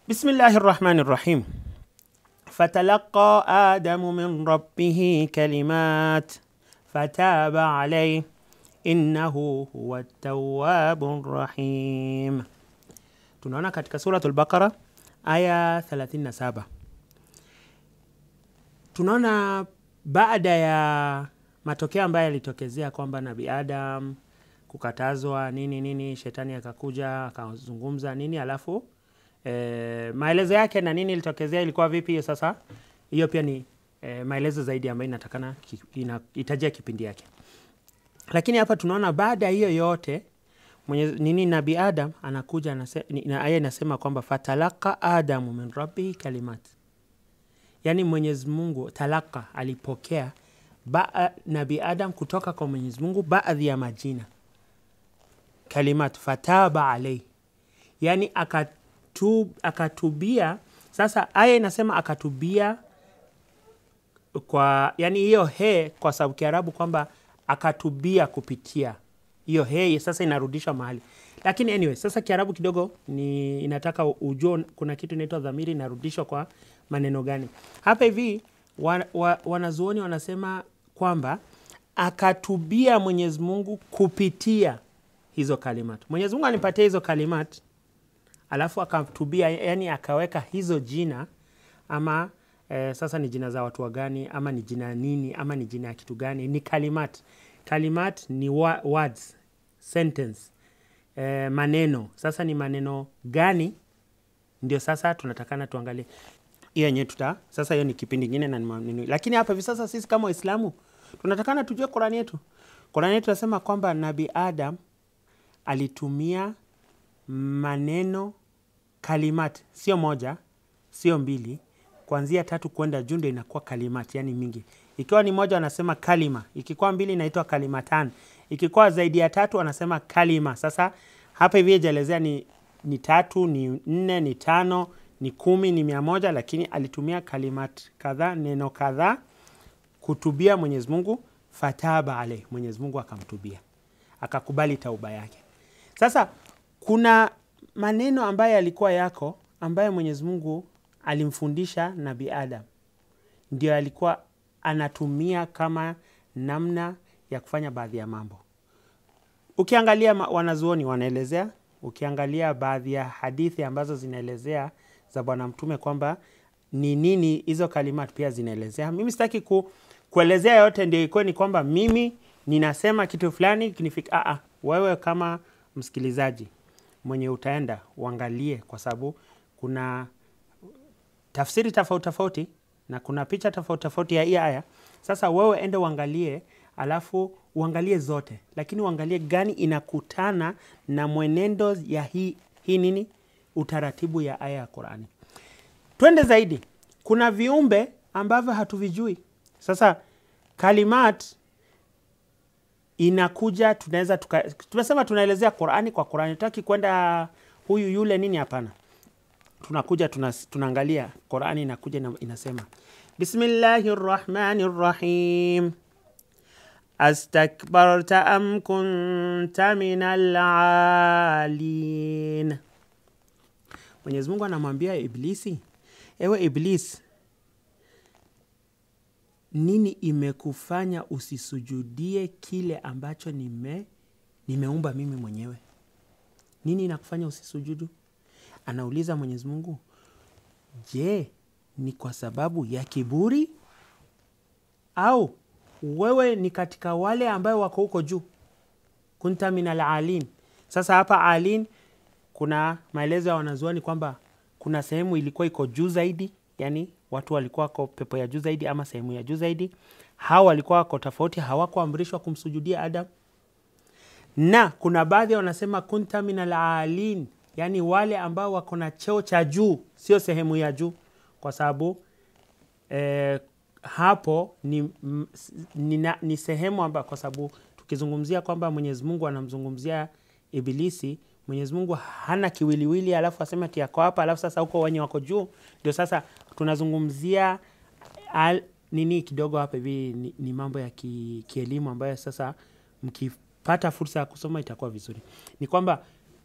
بسم الله الرحمن الرحيم. فتلقى آدم من ربه كلمات فتاب عليه إنه هو التواب الرحيم. Tunaona katika suratul Baqara aya 37. Tunaona baada ya matokeo ambayo yalitokezea kwamba Nabii Adam kukatazwa nini shetani akakuja akazungumza nini alafu maelezo yake na nini ilitokezea ilikuwa vipi hiyo sasa. Hiyo pia ni maelezo zaidi ambayo inatakana itajia kipindi yake. Lakini hapa tunaona baada hiyo yote Nabii Adam anakuja na aya inasema kwamba fatalaka Adamu min rabbihi kalimat. Yani Mwenyezi Mungu talaka alipokea Nabii Adam kutoka kwa Mwenyezi Mungu baadhi ya majina. Kalimat fataba alayhi. Yani akatubia. Sasa aya inasema akatubia kwa yani hiyo he kwa sababu Kiarabu kwamba akatubia kupitia hiyo he sasa inarudishwa mahali. Lakini anyway sasa Kiarabu kidogo ni inataka ujue kuna kitu inaitwa dhamiri inarudishwa kwa maneno gani. Hapa hivi wanazuoni wanasema kwamba akatubia Mwenyezi Mungu kupitia hizo kalimat. Mwenyezi Mungu alimpatia hizo kalimat alafu akatubia yani akaweka hizo jina ama sasa ni jina za watu wa gani ama ni jina nini ama ni jina ya kitu gani ni kalimat. Kalimat ni words, sentence, maneno. Sasa ni maneno gani ndio sasa tunatakana tuangalie. Hiyo yenyewe sasa hiyo ni kipindi kingine na maneno. Lakini hapa hivi sasa sisi kama Waislamu tunatakana tujue Qur'ani yetu. Qur'ani yetu inasema kwamba Nabii Adam alitumia maneno kalimat, sio moja, sio mbili, kuanzia 3 kwenda juu ndio inakuwa kalimat, yani mingi. Ikiwa ni moja wanasema kalima, ikikuwa mbili inaitwa kalimatan, ikikuwa zaidi ya 3 wanasema kalima. Sasa hapa hivi jaelezea ni 3, ni 4, ni 5, ni 10, ni 100, lakini alitumia kalimat kadhaa, neno kadhaa kutubia Mwenyezi Mungu. Fataba alayhi, Mwenyezi Mungu akamtubia, akakubali tauba yake. Sasa kuna maneno ambayo yalikuwa yako ambayo Mwenyezi Mungu alimfundisha Nabii Adam, ndio alikuwa anatumia kama namna ya kufanya baadhi ya mambo. Ukiangalia wanazuoni wanaelezea, ukiangalia baadhi ya hadithi ambazo zinaelezea za Bwana Mtume kwamba ni nini hizo kalimat pia zinaelezea. Mimi sitaki kuelezea yote ndio iko ni kwamba mimi ninasema kitu fulani kinifika. Wewe kama msikilizaji mwenye utaenda uangalie, kwa sababu kuna tafsiri tofauti na kuna picha tofauti ya hii aya. Sasa wewe ende uangalie, alafu uangalie zote, lakini uangalie gani inakutana na mwenendo ya hii nini utaratibu ya aya ya Qur'ani. Twende zaidi, kuna viumbe ambavyo hatuvijui. Sasa kalimat inakuja, tunasema tunaelezea Qur'ani kwa Qur'ani, tutaki kwenda huyu yule nini, hapana. Tunakuja tunaangalia Qur'ani inakuja na inasema Bismillahirrahmanirrahim astakbarta am kunta minal alin. Mwenyezi Mungu anamwambia Iblisi, ewe Iblis, nini imekufanya usisujudie kile ambacho nimeumba mimi mwenyewe? Nini inakufanya usisujudu? Anauliza Mwenyezi Mungu, je, ni kwa sababu ya kiburi au wewe ni katika wale ambao wako huko juu? Kunta minal alin. Sasa hapa alin kuna maelezo ya wanazuoni kwamba kuna sehemu ilikuwa iko juu zaidi, yani watu walikuwa kwa pepo ya juu zaidi ama sehemu ya juu zaidi. Hao walikuwa kwa tofauti, hawakuamrishwa kumsujudia Adam. Na kuna baadhi wanasema kunta minal alin, yani wale ambao wako na cheo cha juu, sio sehemu ya juu, kwa sababu hapo ni sehemu ambayo, kwa sababu tukizungumzia kwamba Mwenyezi Mungu anamzungumzia Ibilisi, Mwenyezi Mungu hana kiwiliwili alafu asema ati yako hapa alafu sasa huko wenye wako juu. Ndio sasa tunazungumzia nini kidogo hapa hivi ni mambo ya kielimu ambayo sasa mkipata fursa ya kusoma itakuwa vizuri. Ni kwamba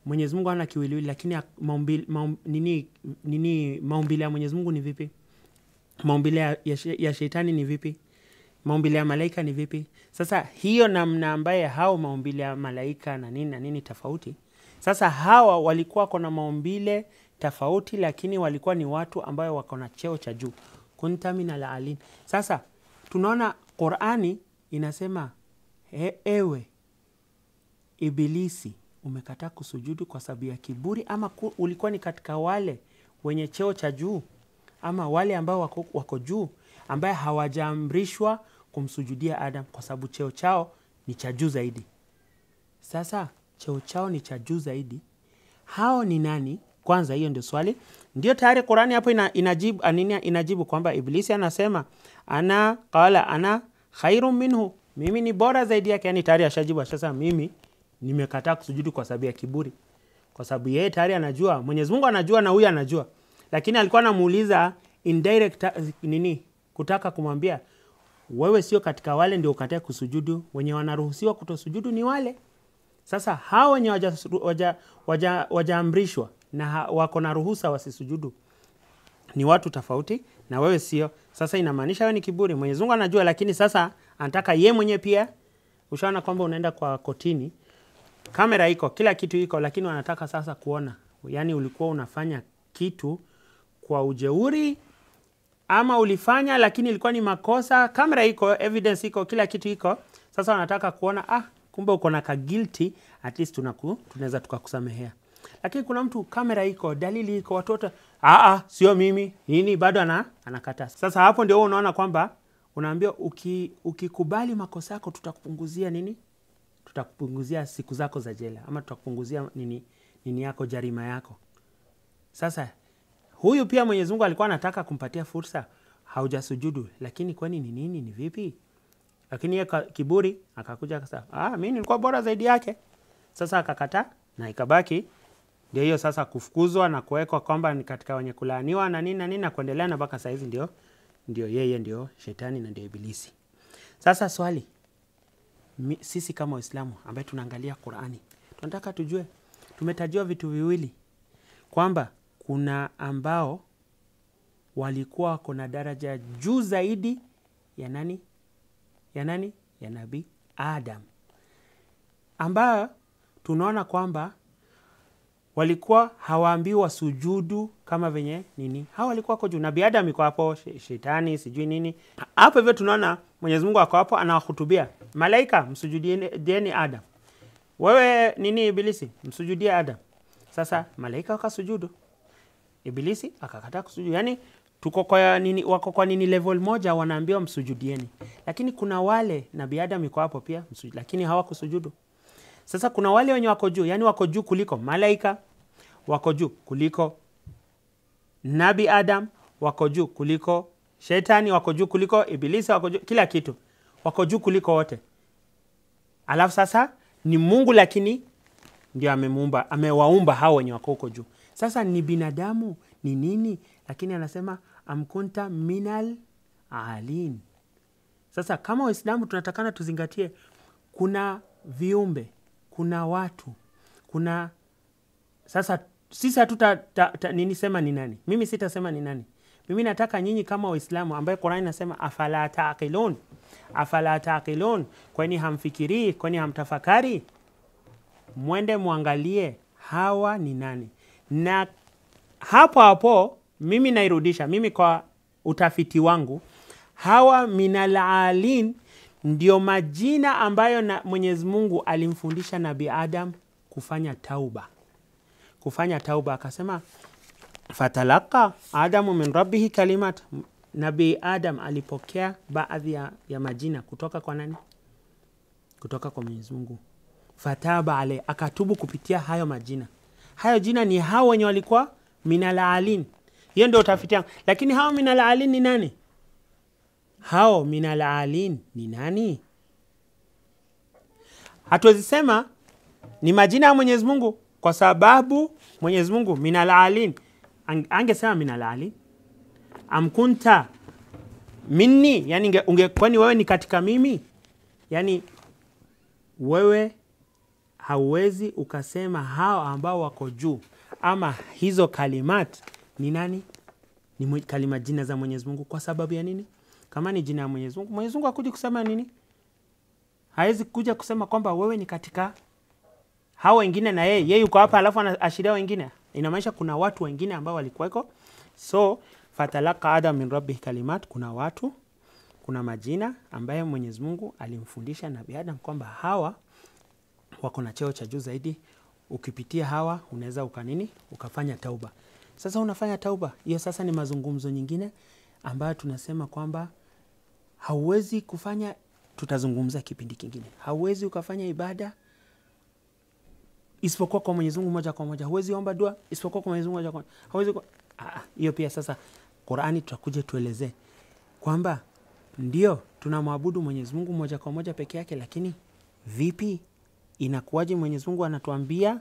Mwenyezi Mungu hana kiwiliwili, lakini maumbile ya Mwenyezi Mungu ni vipi? Maumbile ya shetani ni vipi? Maumbile ya malaika ni vipi? Sasa hiyo namna ambaye hao maumbile ya malaika na nini tofauti. Sasa hawa walikuwa kuna maumbile tofauti, lakini walikuwa ni watu ambayo wako na cheo cha juu. Kunta minal alin. Sasa tunaona Qur'ani inasema ewe Ibilisi, umekataa kusujudu kwa sababu ya kiburi, ama ulikuwa ni katika wale wenye cheo cha juu, ama wale ambao wako juu ambaye hawajaamrishwa kumsujudia Adam kwa sababu cheo chao ni cha juu zaidi. Sasa cheo chao ni cha juu zaidi, hao ni nani? Kwanza hiyo ndio swali. Ndio tayari Qur'ani hapo inajibu kwamba Ibilisi anasema ana khairun minhu, mimi ni bora zaidi yake. Yani tayari ashajibu, sasa mimi nimekataa kusujudu kwa sababu ya kiburi, kwa sababu yeye tayari anajua, Mwenyezi Mungu anajua na huyu anajua, lakini alikuwa anamuuliza indirect kutaka kumwambia wewe sio katika wale ndio ukatae kusujudu, wenye wanaruhusiwa kutosujudu ni wale. Sasa hao wenye wajaamrishwa na wako na ruhusa wasisujudu ni watu tofauti na wewe sio. Sasa inamaanisha wewe ni kiburi. Mwenyezi Mungu anajua, lakini sasa anataka yeye mwenyewe pia. Ushaona kwamba unaenda kwa kotini, kamera iko, kila kitu iko, lakini wanataka sasa kuona, yani ulikuwa unafanya kitu kwa ujeuri ama ulifanya lakini ilikuwa ni makosa. Kamera iko, evidence iko, kila kitu iko. Sasa wanataka kuona kumbe uko na guilty, at least tunaweza tukakusamehea. Lakini kuna mtu kamera iko, dalili iko, watoto sio mimi, nini bado anakataa. Sasa hapo ndio unaona kwamba unaambia ukikubali makosa yako tutakupunguzia nini? Tutakupunguzia siku zako za jela, ama tutakupunguzia nini yako, jarima yako. Sasa huyu pia Mwenyezi Mungu alikuwa anataka kumpatia fursa, haujasujudu, lakini kwani ni nini, ni vipi? Lakini yeye kiburi akakuja akasema mimi nilikuwa bora zaidi yake. Sasa akakataa na ikabaki ndio hiyo sasa kufukuzwa na kuwekwa kwamba ni katika wenye kulaaniwa na nini na kuendelea na mpaka saizi ndio yeye ndio shetani na ndio Ibilisi. Sasa swali, sisi kama Waislamu ambaye tunaangalia Qur'ani, tunataka tujue, tumetajiwa vitu viwili kwamba kuna ambao walikuwa kuna daraja juu zaidi ya nani? Ya Nabii Adam, ambao tunaona kwamba walikuwa hawaambiwa sujudu kama venye nini. Hao walikuwa kwa juu. Nabii Adam yuko hapo, shetani sijui nini. Hapo hivyo tunaona Mwenyezi Mungu ako hapo anawahutubia malaika, msujudieni Adam. Wewe nini Ibilisi, msujudie Adam. Sasa malaika wakasujudu, Ibilisi akakataa kusujudu. Yani tuko kwa nini, wako kwa nini level moja, wanaambiwa msujudieni. Lakini kuna wale Nabii Adam yuko hapo pia lakini hawakusujudu. Sasa kuna wale wenye wako juu, yani wako juu kuliko malaika, wako juu kuliko Nabii Adam, wako juu kuliko shetani, wako juu kuliko Ibilisi, wako juu kila kitu, wako juu kuliko wote. Alafu sasa ni Mungu lakini ndio amewaumba hao wenye wako huko juu. Sasa ni binadamu ni nini? Lakini anasema amkunta minal alin. Sasa kama Waislamu tunatakana tuzingatie, kuna viumbe, kuna watu, kuna sasa sisi nini sema ni nani? Mimi sitasema ni nani. Mimi nataka nyinyi kama Waislamu ambaye Qur'ani inasema afala taqilun, kwani hamfikiri, kwani hamtafakari, mwende muangalie hawa ni nani. Na hapo mimi nairudisha, mimi kwa utafiti wangu, hawa minal alin ndio majina ambayo Mwenyezi Mungu alimfundisha Nabii Adam kufanya tauba. Akasema fatalaka Adamu min rabbihi kalimat. Nabii Adam alipokea baadhi ya majina kutoka kwa nani? Kutoka kwa Mwenyezi Mungu. Fataba ale, akatubu kupitia hayo majina. Hayo jina ni hao wenye walikuwa minal alin. Hiyo ndio utafiti wangu. Lakini hao minal alin ni nani? Hao minal alin ni nani? Hatuwezi sema ni majina ya Mwenyezi Mungu kwa sababu Mwenyezi Mungu minal alin. Angesema minal alin, amkunta minni, yani kwani wewe ni katika mimi? Yani wewe hauwezi ukasema hao ambao wako juu ama hizo kalimat ni nani? Ni kalima jina za Mwenyezi Mungu. Kwa sababu ya nini? Kama ni jina ya Mwenyezi Mungu, Mwenyezi Mungu hakuji kusema nini? Hawezi kuja kusema kwamba wewe ni katika hao wengine na yeye yuko hapa alafu anaashiria wengine. Inamaanisha kuna watu wengine ambao walikuweko. So fatalaqa Adam min rabbih kalimat, kuna watu, kuna majina ambaye Mwenyezi Mungu alimfundisha Nabii Adam kwamba hawa wako na cheo cha juu zaidi. Ukipitia hawa unaweza ukafanya tauba. Sasa unafanya tauba, hiyo sasa ni mazungumzo nyingine ambayo tunasema kwamba hauwezi kufanya, tutazungumza kipindi kingine. Hauwezi ukafanya ibada isipokuwa kwa Mwenyezi Mungu moja kwa moja. Hauwezi omba dua isipokuwa kwa Mwenyezi Mungu moja kwa moja. Hauwezi hiyo pia sasa Qur'ani tutakuja tuelezee kwamba ndio tunamwabudu Mwenyezi Mungu moja kwa moja peke yake, lakini vipi? Inakuwaje Mwenyezi Mungu anatuambia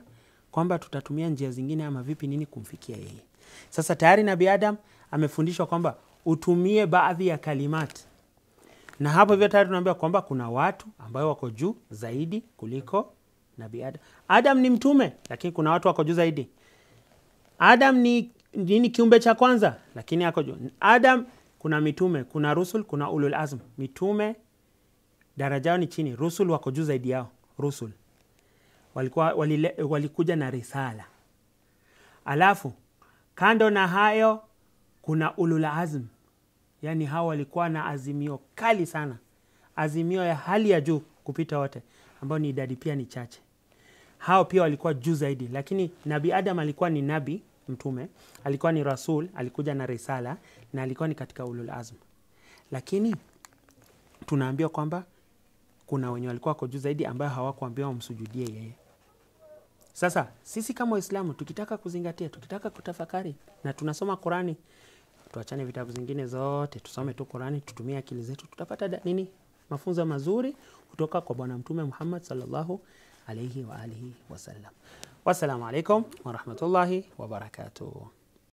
kwamba tutatumia njia zingine ama vipi, nini kumfikia yeye? Sasa tayari Nabii Adam amefundishwa kwamba utumie baadhi ya kalimat. Na hapo hivyo tayari tunaambia kwamba kuna watu ambao wako juu zaidi kuliko Nabii Adam. Adam ni mtume, lakini kuna watu wako juu zaidi. Adam ni kiumbe cha kwanza, lakini yako juu. Adam kuna mitume, kuna rusul, kuna ulul azm. Mitume daraja ni chini, rusul wako juu zaidi yao. Rusul walikuja na risala. Alafu kando na hayo kuna ulul azm, yani hao walikuwa na azimio kali sana, azimio ya hali ya juu kupita wote, ambao ni idadi pia ni chache. Hao pia walikuwa juu zaidi, lakini Nabii Adam alikuwa ni nabii, mtume, alikuwa ni rasul, alikuja na risala na alikuwa ni katika ulul azm. Lakini tunaambiwa kwamba kuna wenye walikuwa wako juu zaidi ambao hawakuambiwa wamsujudie yeye. Sasa sisi kama Waislamu tukitaka kuzingatia, tukitaka kutafakari na tunasoma Qur'ani, tuachane vitabu zingine zote, tusome tu Qur'ani, tutumie akili zetu, tutapata mafunzo mazuri kutoka kwa Bwana Mtume Muhammad sallallahu alayhi wa alihi wasallam. Wassalamu alaikum wa rahmatullahi wa barakatuh.